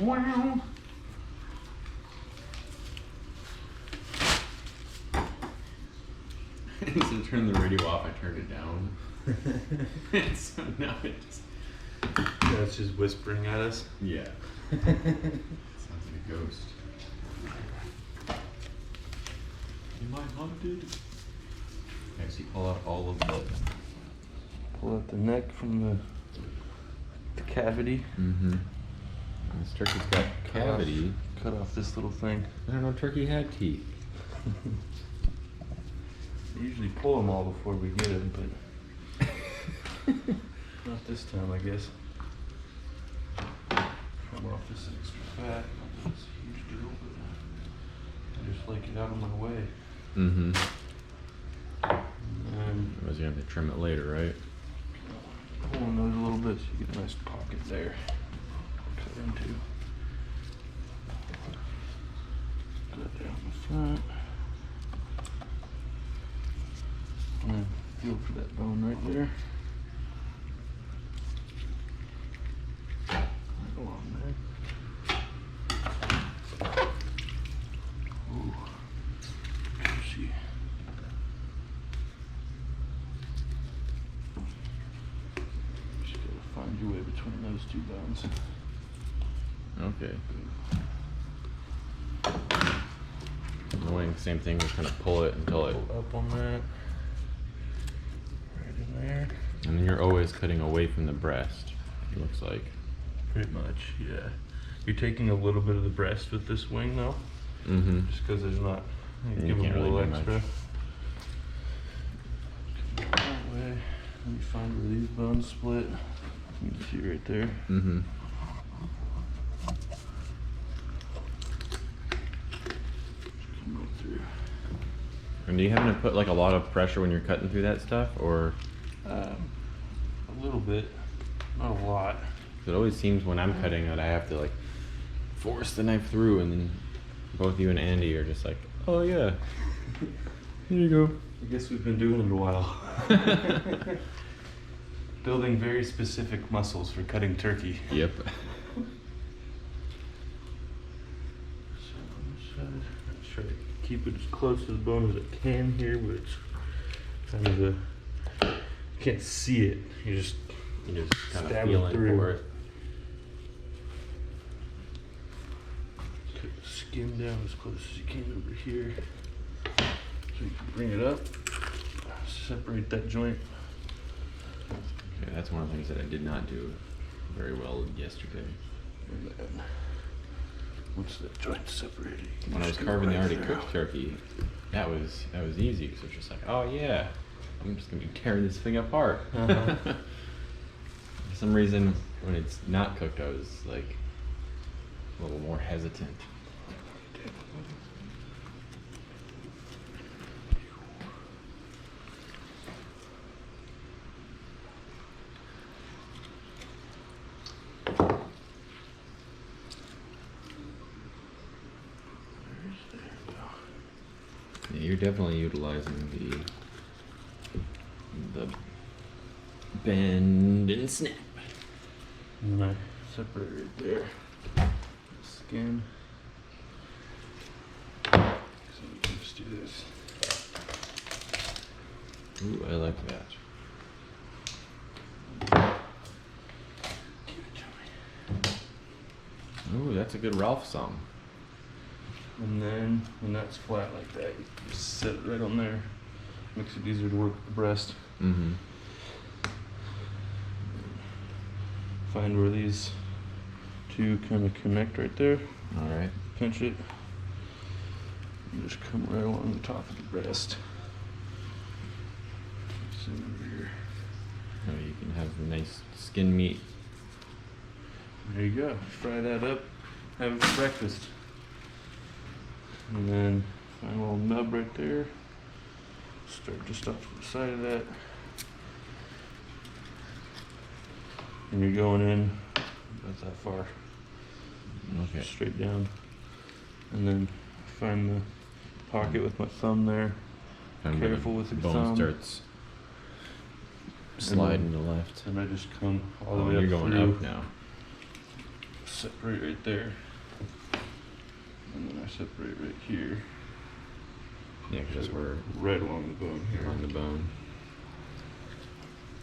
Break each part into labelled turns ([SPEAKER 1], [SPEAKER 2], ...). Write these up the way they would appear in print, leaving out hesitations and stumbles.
[SPEAKER 1] Wow. So turn the radio off, I turned it down. So now it just...
[SPEAKER 2] Yeah, it's just whispering at us.
[SPEAKER 1] Yeah. Sounds like a ghost. Am I haunted? Actually, pull out all of the...
[SPEAKER 2] Pull out the neck from the cavity.
[SPEAKER 1] Mm-hmm. This turkey's got cavity.
[SPEAKER 2] Cut off this little thing.
[SPEAKER 1] I don't know turkey had teeth.
[SPEAKER 2] I usually pull them all before we get them, but not this time, I guess. Come off this extra fat. It's a huge deal, but I just like it out of my way.
[SPEAKER 1] Mm-hmm.
[SPEAKER 2] And
[SPEAKER 1] I was gonna have to trim it later, right?
[SPEAKER 2] pulling those a little bit so you get a nice pocket there. Cut into. Cut down the front. And then feel for that bone right there. Right along there. Ooh, juicy. Just gotta find your way between those two bones.
[SPEAKER 1] Okay. Annoying, same thing, just kind of pull it until it...
[SPEAKER 2] Pull up on that. Right in there.
[SPEAKER 1] And then you're always cutting away from the breast, it looks like.
[SPEAKER 2] Pretty much, yeah. You're taking a little bit of the breast with this wing though.
[SPEAKER 1] Mm-hmm.
[SPEAKER 2] Just because there's not,
[SPEAKER 1] You
[SPEAKER 2] give them
[SPEAKER 1] can't
[SPEAKER 2] a little
[SPEAKER 1] really do
[SPEAKER 2] extra.
[SPEAKER 1] much.
[SPEAKER 2] Come that way. Let me find where these bones split. You can see right there.
[SPEAKER 1] Mm-hmm.
[SPEAKER 2] Come right through.
[SPEAKER 1] And do you happen to put like a lot of pressure when you're cutting through that stuff, or?
[SPEAKER 2] A little bit, not a lot.
[SPEAKER 1] It always seems when I'm cutting that I have to like force the knife through, and then both you and Andy are just like, oh yeah, here you go.
[SPEAKER 2] I guess we've been doing it a while. Building very specific muscles for cutting turkey.
[SPEAKER 1] Yep.
[SPEAKER 2] So I'm just try to keep it as close to the bone as I can here, but it's kind of you can't see it. You just
[SPEAKER 1] You're just kind of
[SPEAKER 2] stab it
[SPEAKER 1] feeling
[SPEAKER 2] through.
[SPEAKER 1] for it.
[SPEAKER 2] Cut the skin down as close as you can over here. So you can bring it up, separate that joint.
[SPEAKER 1] Okay, that's one of the things that I did not do very well yesterday.
[SPEAKER 2] And then once that joint's separated, you can
[SPEAKER 1] When I was
[SPEAKER 2] just go
[SPEAKER 1] carving the
[SPEAKER 2] right
[SPEAKER 1] already
[SPEAKER 2] through.
[SPEAKER 1] cooked turkey, that was easy because it's just like, oh yeah, I'm just gonna be tearing this thing apart.
[SPEAKER 2] Uh-huh.
[SPEAKER 1] For some reason, when it's not cooked, I was like a little more hesitant. Yeah, you're definitely utilizing the bend and snap.
[SPEAKER 2] And then I separate right there. Skin. So we can just do this.
[SPEAKER 1] Ooh, I like that.
[SPEAKER 2] Give it to me.
[SPEAKER 1] Ooh, that's a good Ralph song.
[SPEAKER 2] And then when that's flat like that, you just set it right on there. Makes it easier to work with the breast.
[SPEAKER 1] Mm-hmm.
[SPEAKER 2] Find where these two kind of connect right there.
[SPEAKER 1] All right.
[SPEAKER 2] Pinch it. And just come right along the top of the breast. Same over here.
[SPEAKER 1] Oh, you can have nice skin meat.
[SPEAKER 2] There you go. Fry that up. Have it for breakfast. And then find a little nub right there. Start just off to the side of that. And you're going in about that far.
[SPEAKER 1] Okay.
[SPEAKER 2] Straight down. And then find the pocket with my thumb there.
[SPEAKER 1] And where
[SPEAKER 2] Careful with
[SPEAKER 1] the
[SPEAKER 2] your
[SPEAKER 1] bone
[SPEAKER 2] thumb.
[SPEAKER 1] starts slide into left.
[SPEAKER 2] And I just come all the
[SPEAKER 1] Oh,
[SPEAKER 2] way
[SPEAKER 1] you're
[SPEAKER 2] up
[SPEAKER 1] going
[SPEAKER 2] through,
[SPEAKER 1] up now.
[SPEAKER 2] separate right there, and then I separate right here,
[SPEAKER 1] Yeah, because we're
[SPEAKER 2] right along the bone here,
[SPEAKER 1] on the bone.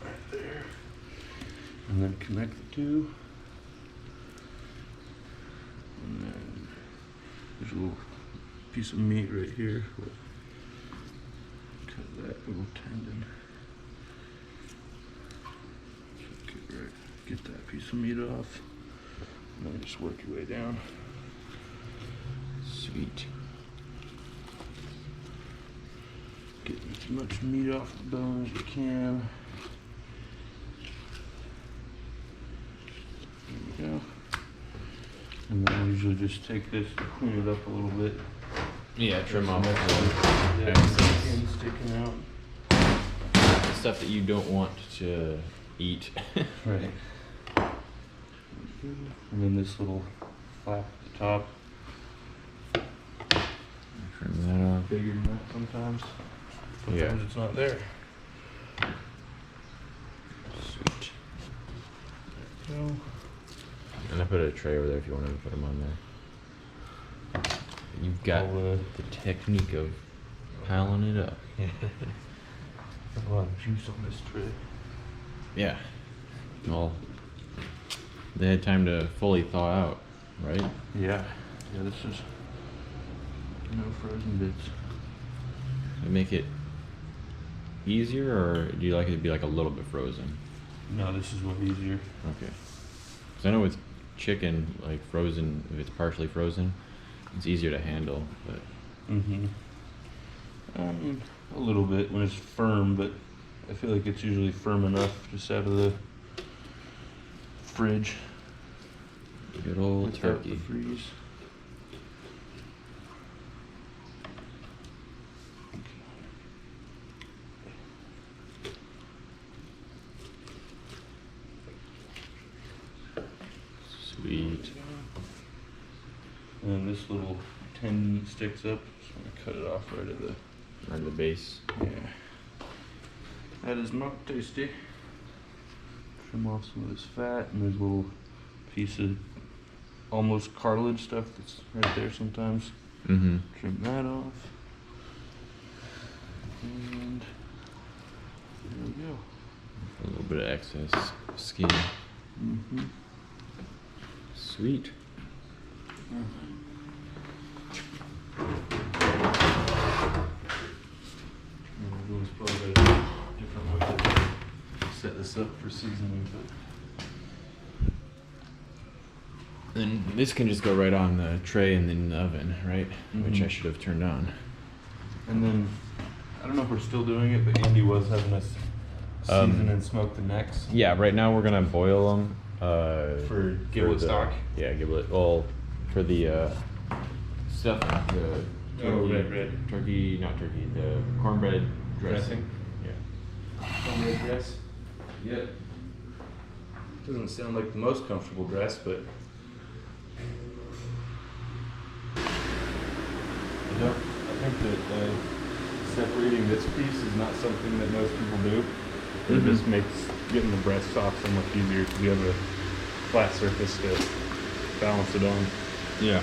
[SPEAKER 2] right there, and then connect the two, and then there's a little piece of meat right here. Cut that little tendon. Get that piece of meat off, and then just work your way down.
[SPEAKER 1] Sweet.
[SPEAKER 2] Get as much meat off the bone as you can. There we go. And then I usually just take this and clean it up a little bit.
[SPEAKER 1] Yeah, trim off
[SPEAKER 2] Yeah,
[SPEAKER 1] the excess.
[SPEAKER 2] skin sticking out.
[SPEAKER 1] The stuff that you don't want to eat.
[SPEAKER 2] Right. And then this little flap at the top.
[SPEAKER 1] Trim that off.
[SPEAKER 2] Bigger than that sometimes.
[SPEAKER 1] Yeah.
[SPEAKER 2] Sometimes it's not there.
[SPEAKER 1] Sweet.
[SPEAKER 2] Go.
[SPEAKER 1] And I put a tray over there if you want to put them on there. You've got
[SPEAKER 2] I'll,
[SPEAKER 1] the technique of piling it up.
[SPEAKER 2] Got a lot of juice on this tray.
[SPEAKER 1] Yeah. Well, they had time to fully thaw out, right?
[SPEAKER 2] Yeah. Yeah, this is no frozen bits.
[SPEAKER 1] To make it easier, or do you like it to be like a little bit frozen?
[SPEAKER 2] No, this is way easier.
[SPEAKER 1] Okay. Because I know with chicken, like frozen, if it's partially frozen, it's easier to handle. But
[SPEAKER 2] Mm-hmm. A little bit when it's firm, but I feel like it's usually firm enough just out of the fridge.
[SPEAKER 1] good old
[SPEAKER 2] Without the
[SPEAKER 1] turkey.
[SPEAKER 2] freeze.
[SPEAKER 1] Sweet.
[SPEAKER 2] And then this little tendon sticks up, so I'm gonna cut it off right at the.
[SPEAKER 1] Right the base.
[SPEAKER 2] Yeah. That is not tasty. Trim off some of this fat, and there's a little piece of almost cartilage stuff that's right there sometimes.
[SPEAKER 1] Mm-hmm.
[SPEAKER 2] Trim that off. And there we go.
[SPEAKER 1] A little bit of excess skin.
[SPEAKER 2] Mm-hmm.
[SPEAKER 1] Sweet.
[SPEAKER 2] Everyone's probably got a different way to set this up for seasoning, but
[SPEAKER 1] Then this can just go right on the tray and then in the oven, right? Which I
[SPEAKER 2] Mhm.
[SPEAKER 1] should have turned on.
[SPEAKER 2] and then I don't know if we're still doing it, but Andy was having us season and smoke the necks
[SPEAKER 1] Yeah, right now we're gonna boil them.
[SPEAKER 2] for giblet stock.
[SPEAKER 1] Yeah, giblet. Well, for the stuff, the
[SPEAKER 2] Oh,
[SPEAKER 1] turkey, turkey, not turkey, the cornbread dressing.
[SPEAKER 2] Dressing?
[SPEAKER 1] Yeah.
[SPEAKER 2] Homemade dress. Yep. Doesn't sound like the most comfortable dress, but I think that separating this piece is not something that most people do. But It just makes getting the breast off so much easier because you have a flat surface to balance it on.
[SPEAKER 1] Yeah.